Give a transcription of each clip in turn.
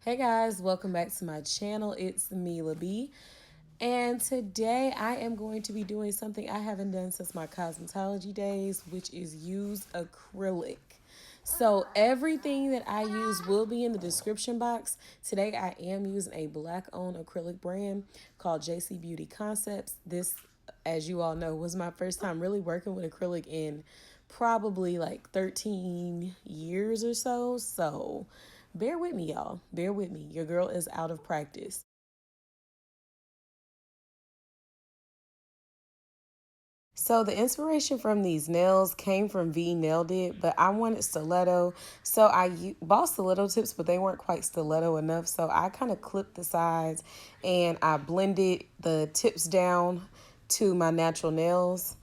Hey guys, welcome back to my channel. It's Mila B. And today I am going to be doing something I haven't done since my cosmetology days, which is use acrylic. So everything that I use will be in the description box. Today I am using a black owned acrylic brand called JC Beauty Concepts. This, as you all know, was my first time really working with acrylic in probably like 13 years or so. So bear with me, y'all. Bear with me. Your girl is out of practice. So the inspiration from these nails came from V Nailed It, but I wanted stiletto. So bought stiletto tips, but they weren't quite stiletto enough. So I kind of clipped the sides and I blended the tips down to my natural nails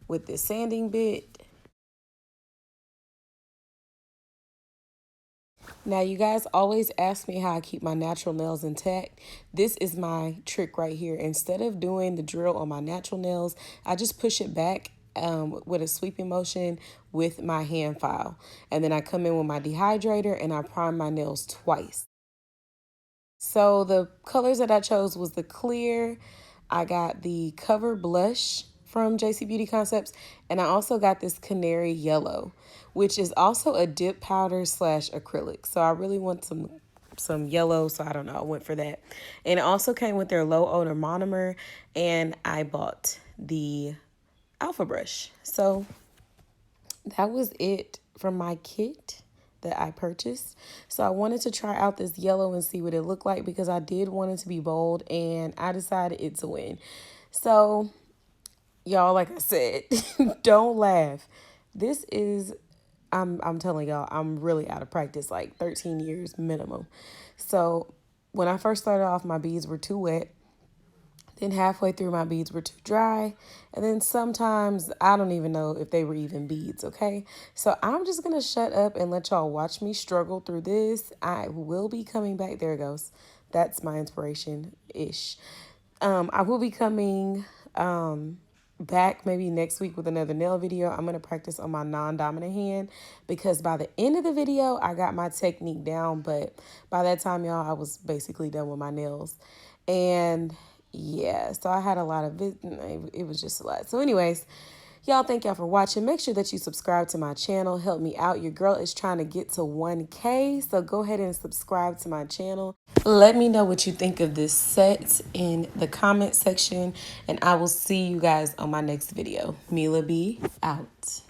with this sanding bit. Now, you guys always ask me how I keep my natural nails intact. This is my trick right here. Instead of doing the drill on my natural nails, I just push it back with a sweeping motion with my hand file. And then I come in with my dehydrator and I prime my nails twice. So the colors that I chose was the clear. I got the cover blush from JC Beauty Concepts, and I also got this Canary yellow, which is also a dip powder slash acrylic. So I really want some yellow, so I don't know, I went for that. And it also came with their low odor monomer, and I bought the alpha brush. So that was it from my kit that I purchased. So I wanted to try out this yellow and see what it looked like because I did want it to be bold and I decided it's a win. So y'all, like I said, don't laugh. This is I'm telling y'all, I'm really out of practice, like 13 years minimum. So when I first started off, my beads were too wet. Then halfway through, my beads were too dry. And then sometimes I don't even know if they were even beads, okay? So I'm just going to shut up and let y'all watch me struggle through this. I will be coming back. There it goes. That's my inspiration-ish. I will be coming back maybe next week with another nail video. I'm going to practice on my non-dominant hand because by the end of the video, I got my technique down. But by that time, y'all, I was basically done with my nails. And yeah, so I had a lot of it was just a lot. So anyways, y'all, thank y'all for watching. Make sure that you subscribe to my channel. Help me out. Your girl is trying to get to 1K, so go ahead and subscribe to my channel. Let me know what you think of this set in the comment section, and I will see you guys on my next video. Mila B out.